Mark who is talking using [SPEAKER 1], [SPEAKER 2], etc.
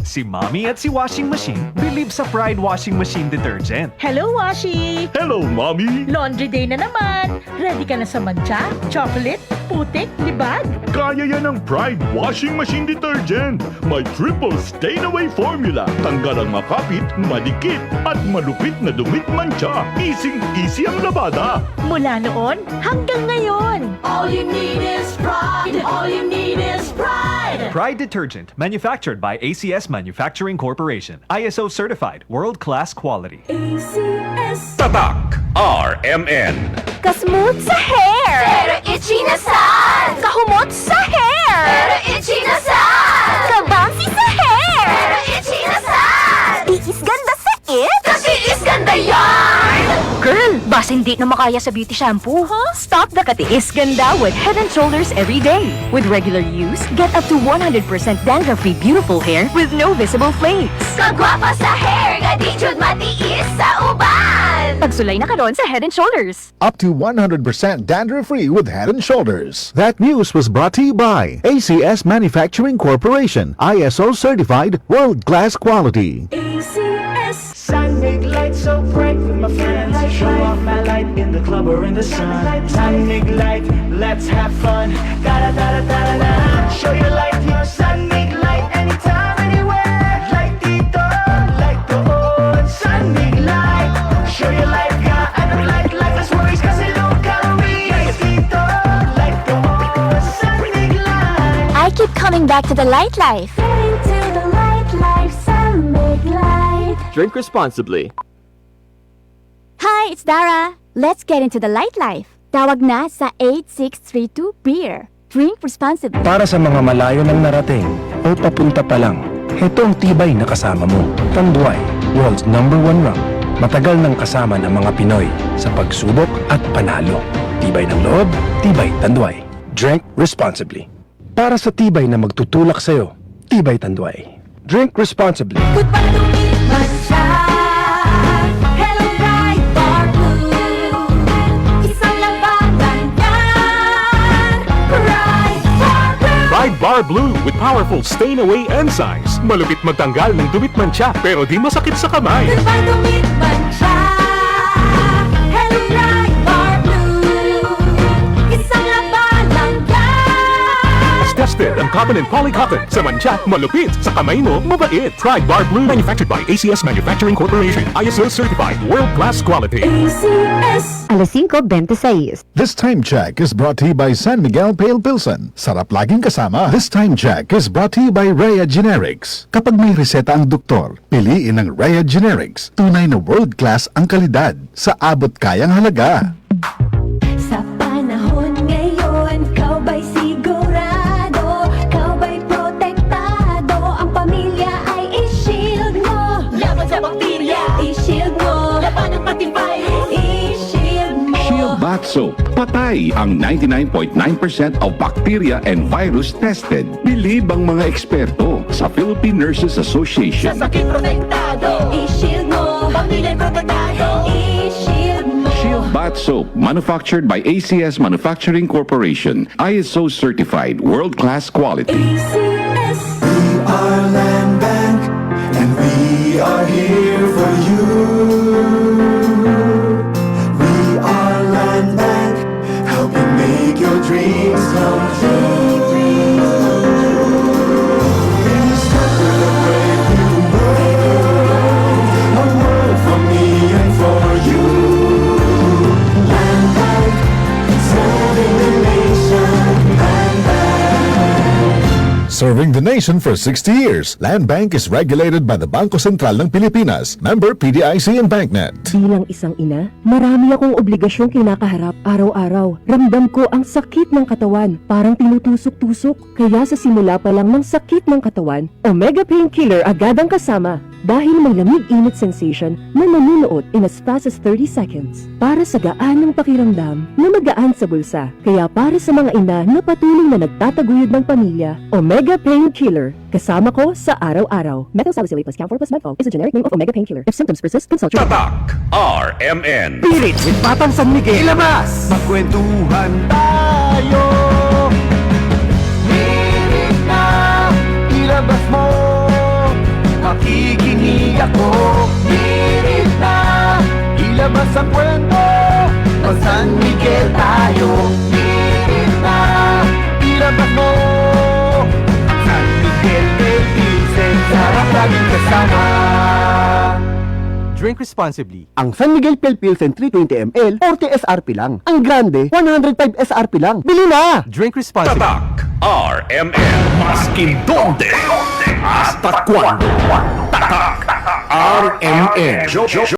[SPEAKER 1] Si Mommy at si Washing Machine believe sa Pride Washing Machine Detergent.
[SPEAKER 2] Hello, Washi!
[SPEAKER 3] Hello, Mommy!
[SPEAKER 2] Laundry day na naman! Ready ka na sa mancha, chocolate, putik, libag?
[SPEAKER 3] Kaya yan ang Pride Washing Machine Detergent. May triple stain-away formula. Tanggal ang makapit, madikit, at malupit na dumit mancha. Easy ang labada.
[SPEAKER 2] Mula noon hanggang ngayon.
[SPEAKER 4] All you need is pride. All you need is pride.
[SPEAKER 1] Pride Detergent, manufactured by ACS Manufacturing Corporation. ISO certified, world-class quality.
[SPEAKER 4] ACS.
[SPEAKER 5] Tatak RMN.
[SPEAKER 6] Kasmooth sa hair!
[SPEAKER 4] Pero itchy na sad.
[SPEAKER 6] Kahumot sa hair!
[SPEAKER 4] Pero itchy na sad.
[SPEAKER 6] Kabouncy sa hair!
[SPEAKER 4] Pero itchy na sad.
[SPEAKER 6] Tiis ganda sa it!
[SPEAKER 4] Kasi is ganda yarn.
[SPEAKER 6] Girl, basta hindi na makaya sa beauty shampoo, huh? Stop the katiis ganda with Head and Shoulders every day. With regular use, get up to 100% dandruff-free beautiful hair with no visible flakes.
[SPEAKER 4] Kagwapa sa hair. Nga di jud matiis sa uban.
[SPEAKER 6] Pagsulay na karon sa Head and Shoulders.
[SPEAKER 7] Up to 100% dandruff-free with Head and Shoulders. That news was brought to you by ACS Manufacturing Corporation, ISO certified, world-class quality.
[SPEAKER 4] ACS.
[SPEAKER 8] Sun make light so bright with my friends. Show off my light in the club or in the sun. Sun make light, let's have fun. Da da da da da da. Show your light, your sun make light anytime, anywhere. Like dito, like doon. Sun make light. Show your light, ka anong light, lifeless worries kasi low calories. Like dito, like doon. Sun make light.
[SPEAKER 6] I keep coming back to the light life.
[SPEAKER 4] Into the light life. Sun make light.
[SPEAKER 9] Drink responsibly.
[SPEAKER 6] Hi, it's Dara. Let's get into the light life. Tawag na sa 8632 Beer. Drink responsibly.
[SPEAKER 10] Para sa mga malayo nang narating o papunta pa lang, heto ang tibay na kasama mo. Tanduay, world's #1 rum. Matagal nang kasama ng mga Pinoy sa pagsubok at panalo. Tibay ng loob, tibay Tanduay. Drink responsibly. Para sa tibay na magtutulak sa'yo, tibay Tanduay. Drink responsibly.
[SPEAKER 4] Good para tumiman siya. Hello, bright bar blue. Isang labanan yan. Bright bar blue.
[SPEAKER 5] Pride Bar Blue with powerful stain-away enzymes. Malupit magtanggal ng dumit mancha pero di masakit sa kamay.
[SPEAKER 4] Good para tumiman siya. Hello, bright bar blue. Isang labanan yan.
[SPEAKER 5] As tested ang cotton and polycotton. Sa mancha, malupit. Sa kamay mo, mabait. Pride Bar Blue, manufactured by ACS Manufacturing Corporation. ISO certified, world-class quality.
[SPEAKER 4] ACS.
[SPEAKER 6] Alas 5:26.
[SPEAKER 7] This time check is brought to you by San Miguel Pale Pilsen. Sarap laging kasama. This time check is brought to you by Rhea Generics. Kapag may reseta ang doktor, piliin ang Rhea Generics. Tunay na world-class ang kalidad sa abot kayang halaga.
[SPEAKER 4] Sa panahon ngayon, kau ba'y sigurado? Kau ba'y protektado? Ang pamilya ay i-shield mo. Laban sa bakterya, i-shield mo. Laban ng pating virus, i-shield mo.
[SPEAKER 11] Shield Bath Soap. Patay ang 99.9% of bacteria and virus tested. Believe ang mga eksperto sa Philippine Nurses
[SPEAKER 4] Sa
[SPEAKER 11] Association.
[SPEAKER 4] sakit protektado, i-shield mo. Pamilya'y protektado, i-shield mo.
[SPEAKER 11] Shield Bath Soap, manufactured by ACS Manufacturing Corporation. ISO certified, world-class quality.
[SPEAKER 4] ACS.
[SPEAKER 8] Our land bank, and we are here for you. We are land bank, helping make your dreams come true. We start a brave new world, a world for me and for you. Land bank, serving the nation. Land bank.
[SPEAKER 7] Serving the nation for 60 years, Land Bank is regulated by the Bangko Sentral ng Pilipinas, member PDIC and BancNet.
[SPEAKER 12] Bilang isang ina, marami akong obligasyong kinakaharap araw-araw. Ramdam ko ang sakit ng katawan, parang tinutusok-tusok. Kaya sa simula pa lang ng sakit ng katawan, Omega Painkiller agad ang kasama. Dahil may lamig-init sensation na nanunuot in as fast as 30 seconds. Para sa gaan ng pakiramdam na magaan sa bulsa. Kaya para sa mga ina na patuloy na nagtataguyod ng pamilya, Omega Painkiller. Kasama ko sa araw-araw. Methoxyl plus Camphor plus Medfol is a generic name of Omega Painkiller. If symptoms persist, consult your doctor.
[SPEAKER 5] Tatak RMN.
[SPEAKER 9] Pilit with Batang San Miguel. Ilabas!
[SPEAKER 8] Magkwentuhan tayo. Hirit na, ilabas mo
[SPEAKER 9] makikinig ako. Minit na ilabas ang kwento, mag San Miguel tayo. Minit na ilabas mo, San Miguel Pale Pilsen, sarap laging kasama.
[SPEAKER 13] Drink responsibly.
[SPEAKER 9] Ang San Miguel Pale Pilsen 320 ml, 40 SRP lang. Ang Grande, 105 SRP lang. Bili na!
[SPEAKER 13] Drink responsibly.
[SPEAKER 5] Tatak RMN Maskin donde hasta cuando. Tatak RMN